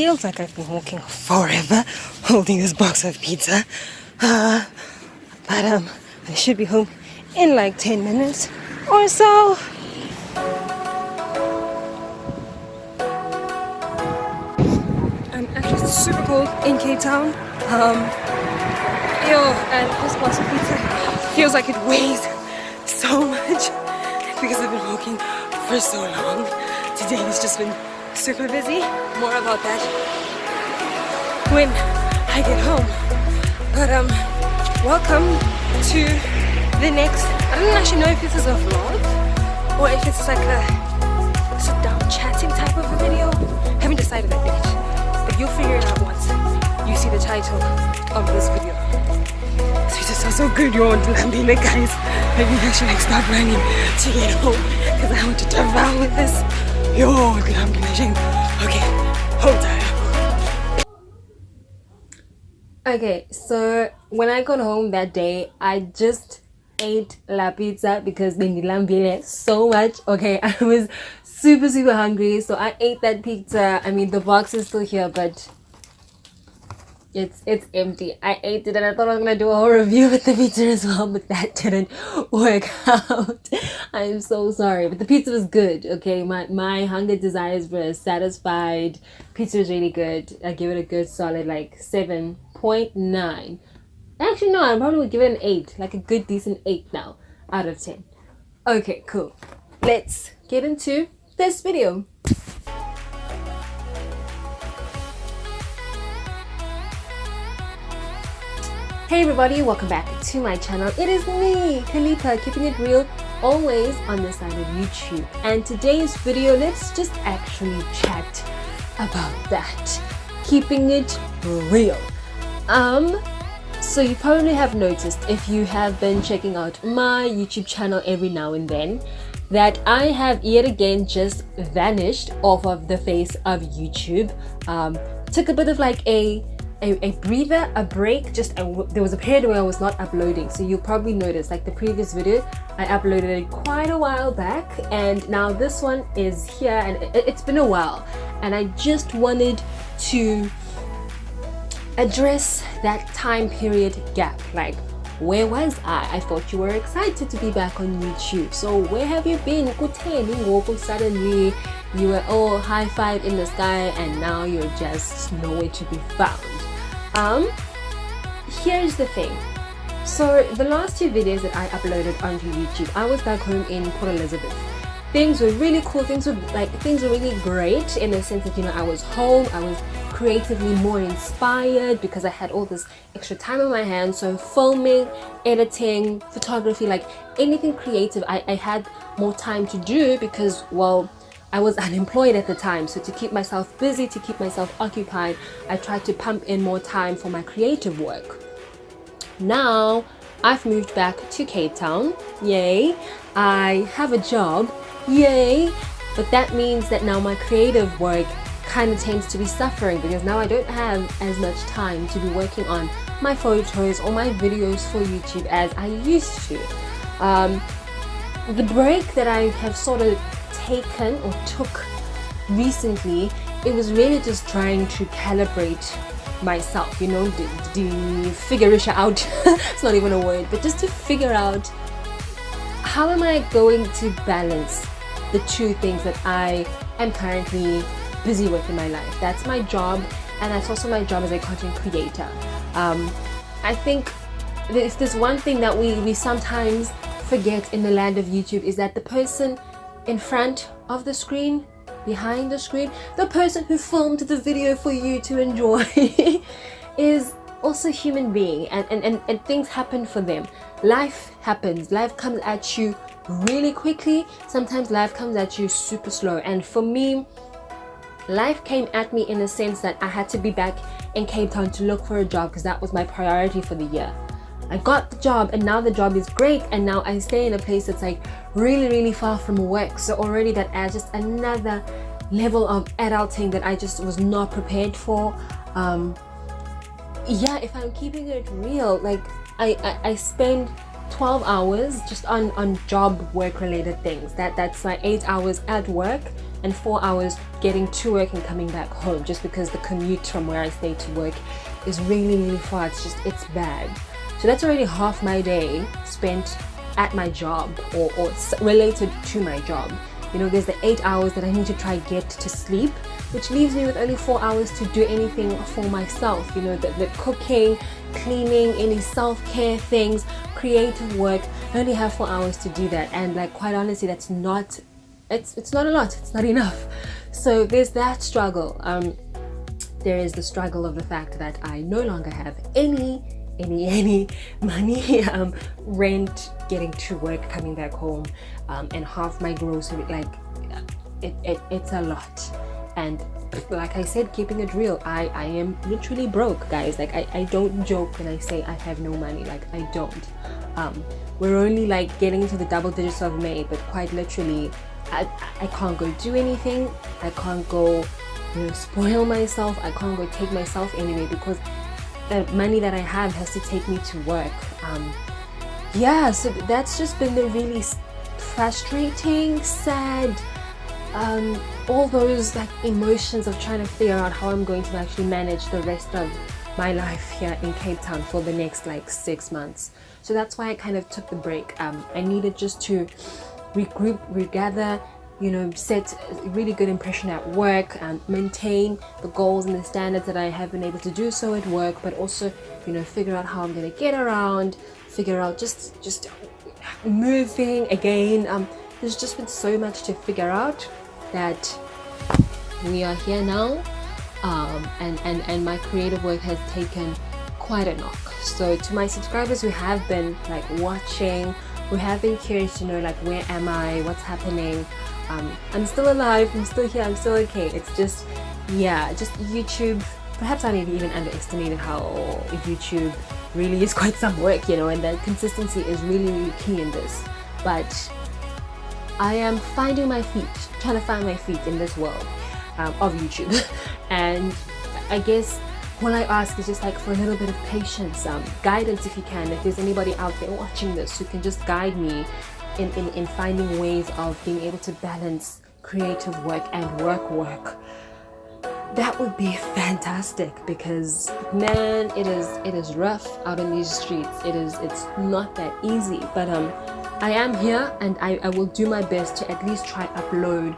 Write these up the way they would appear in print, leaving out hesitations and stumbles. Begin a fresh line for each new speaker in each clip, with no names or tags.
feels like I've been walking forever holding this box of pizza. But I should be home in like 10 minutes or so. I'm actually super cold in Cape Town. And this box of pizza feels like it weighs so much because I've been walking for so long. Today has just been super busy. More about that when I get home. But welcome to the next. I don't actually know if this is a vlog or if it's like a sit-down chatting type of a video. Haven't decided that yet, but you'll figure it out once you see the title of this video. Sweet is so good, you want to Lambile, guys. I can actually like start running to get home because I want to devour this. Yo, Lambile. Okay, hold on. Okay, so when I got home that day, I just ate la pizza because they lambile so much. Okay, I was super hungry, so I ate that pizza. I mean, the box is still here, but it's empty. I ate it and I thought I was gonna do a whole review with the pizza as well, but that didn't work out. I'm so sorry, but the pizza was good. Okay, my hunger desires were satisfied. Pizza was really good. I give it a good solid like 7.9. Actually no, I probably would give it an 8, like a good decent 8 now out of 10. Okay, cool. Let's get into this video. Hey everybody, welcome back to my channel. It is me, Khalipa, keeping it real always on this side of YouTube. And today's video, let's just actually chat about that. Keeping it real. So you probably have noticed, if you have been checking out my YouTube channel every now and then, that I have yet again just vanished off of the face of YouTube. Took a bit of like a breather, a break. There was a period where I was not uploading, so you'll probably notice like the previous video I uploaded it quite a while back, and now this one is here, and it's been a while, and I just wanted to address that time period gap. Like, where was I thought you were excited to be back on YouTube, so where have you been? Suddenly you were all high five in the sky and now you're just nowhere to be found. Here's the thing. So the last 2 videos that I uploaded onto YouTube, I was back home in Port Elizabeth. Things were really cool. Things were really great in the sense that, you know, I was home. I was creatively more inspired because I had all this extra time on my hands. So filming, editing, photography, like anything creative, I had more time to do because, well, I was unemployed at the time, so to keep myself busy, to keep myself occupied, I tried to pump in more time for my creative work. Now, I've moved back to Cape Town, yay. I have a job, yay. But that means that now my creative work kind of tends to be suffering because now I don't have as much time to be working on my photos or my videos for YouTube as I used to. The break that I have sort of taken or took recently, it was really just trying to calibrate myself, you know, figure it out. It's not even a word, but just to figure out how am I going to balance the 2 things that I am currently busy with in my life. That's my job, and that's also my job as a content creator. I think if there's one thing that we sometimes forget in the land of YouTube, is that the person in front of the screen, behind the screen, the person who filmed the video for you to enjoy is also a human being, and things happen for them. Life happens. Life comes at you really quickly. Sometimes life comes at you super slow, and for me, life came at me in a sense that I had to be back in Cape Town to look for a job because that was my priority for the year. I got the job, and now the job is great, and now I stay in a place that's like really far from work, so already that adds just another level of adulting that I just was not prepared for. Yeah, if I'm keeping it real, like I spend 12 hours just on job work related things. That's my 8 hours at work, and 4 hours getting to work and coming back home, just because the commute from where I stay to work is really far. It's bad. So that's already half my day spent at my job or related to my job. You know, there's the 8 hours that I need to try get to sleep, which leaves me with only 4 hours to do anything for myself. You know, the cooking, cleaning, any self-care things, creative work. I only have 4 hours to do that, and like, quite honestly, that's not, it's not a lot, it's not enough. So there's that struggle. There is the struggle of the fact that I no longer have any money, rent, getting to work, coming back home, and half my grocery. Like, it's a lot. And like I said, keeping it real, I am literally broke, guys. Like, I don't joke when I say I have no money. Like, I don't. We're only like getting into the double digits of May, but quite literally, I can't go do anything. I can't go, you know, spoil myself. I can't go take myself anywhere, because the money that I have has to take me to work. Yeah, so that's just been the really frustrating, sad, all those like emotions of trying to figure out how I'm going to actually manage the rest of my life here in Cape Town for the next like 6 months. So that's why I kind of took the break. I needed just to regroup, regather, you know, set a really good impression at work, and maintain the goals and the standards that I have been able to do so at work, but also, you know, figure out how I'm going to get around, figure out just moving again. There's just been so much to figure out that we are here now, and my creative work has taken quite a knock. So to my subscribers who have been like watching, who have been curious to know like, where am I, what's happening, I'm still alive, I'm still here, I'm still okay. It's just, yeah, just YouTube. Perhaps I maybe even underestimated how YouTube really is quite some work, you know, and that consistency is really key in this. But I am finding my feet, trying to find my feet in this world of YouTube. And I guess all I ask is just like for a little bit of patience, guidance if you can. If there's anybody out there watching this who can just guide me in finding ways of being able to balance creative work and work, that would be fantastic, because man, it is rough out in these streets. It's not that easy, but I am here, and I will do my best to at least try upload.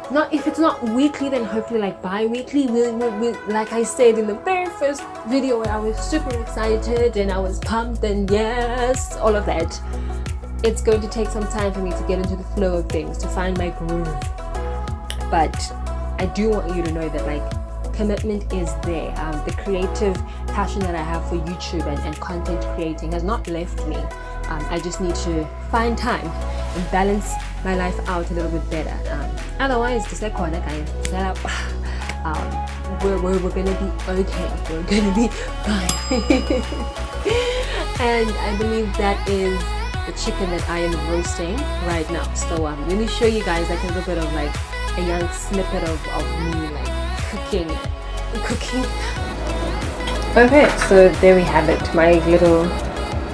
Not, if it's not weekly, then hopefully like bi-weekly. We'll, like I said in the very first video, where I was super excited and I was pumped and yes, all of that. It's going to take some time for me to get into the flow of things, to find my groove. But I do want you to know that like, commitment is there. The creative passion that I have for YouTube and content creating has not left me. I just need to find time and balance my life out a little bit better. Otherwise, just like corner guys, set up. We're gonna be okay. We're gonna be fine. And I believe that is the chicken that I am roasting right now. So let me show you guys like a little bit of like a young snippet of me like cooking. Okay, so there we have it, my little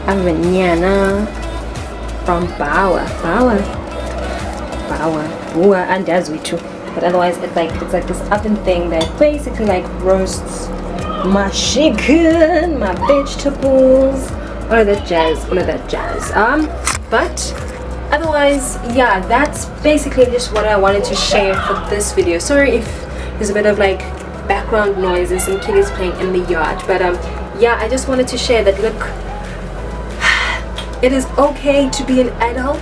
avanyana from Bawa and Jazzy too. But otherwise it's like this oven thing that basically like roasts my chicken, my vegetables, all of that jazz. But otherwise, yeah, that's basically just what I wanted to share for this video. Sorry if there's a bit of like background noise and some kitties playing in the yard, but yeah, I just wanted to share that, look, it is okay to be an adult.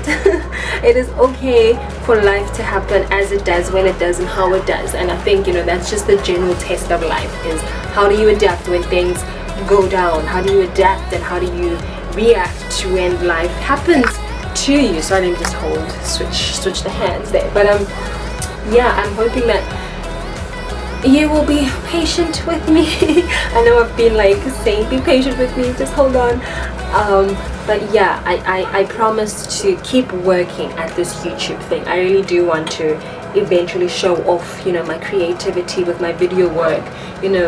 It is okay for life to happen as it does, when it does, and how it does. And I think, you know, that's just the general test of life, is how do you adapt when things go down? How do you adapt, and how do you react to when life happens to you? So let me just switch the hands there. But yeah, I'm hoping that you will be patient with me. I know I've been like saying be patient with me, just hold on. But yeah, I promise to keep working at this YouTube thing. I really do want to eventually show off, you know, my creativity with my video work. You know,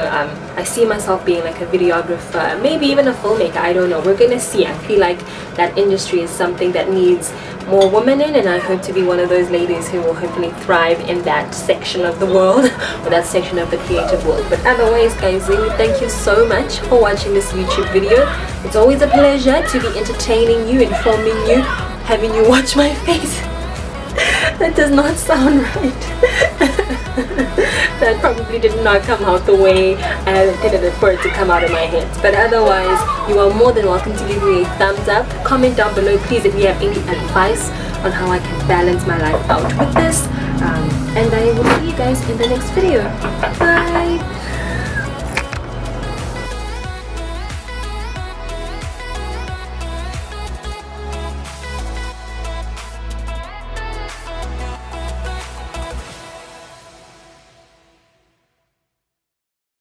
I see myself being like a videographer, maybe even a filmmaker, I don't know, we're gonna see. I feel like that industry is something that needs more women in, and I hope to be one of those ladies who will hopefully thrive in that section of the world or that section of the creative world. But otherwise, guys, really thank you so much for watching this YouTube video. It's always a pleasure to be entertaining you, informing you, having you watch my face. That does not sound right. That probably did not come out the way I intended for it to come out of my head. But otherwise, you are more than welcome to give me a thumbs up. Comment down below, please, if you have any advice on how I can balance my life out with this. And I will see you guys in the next video. Bye!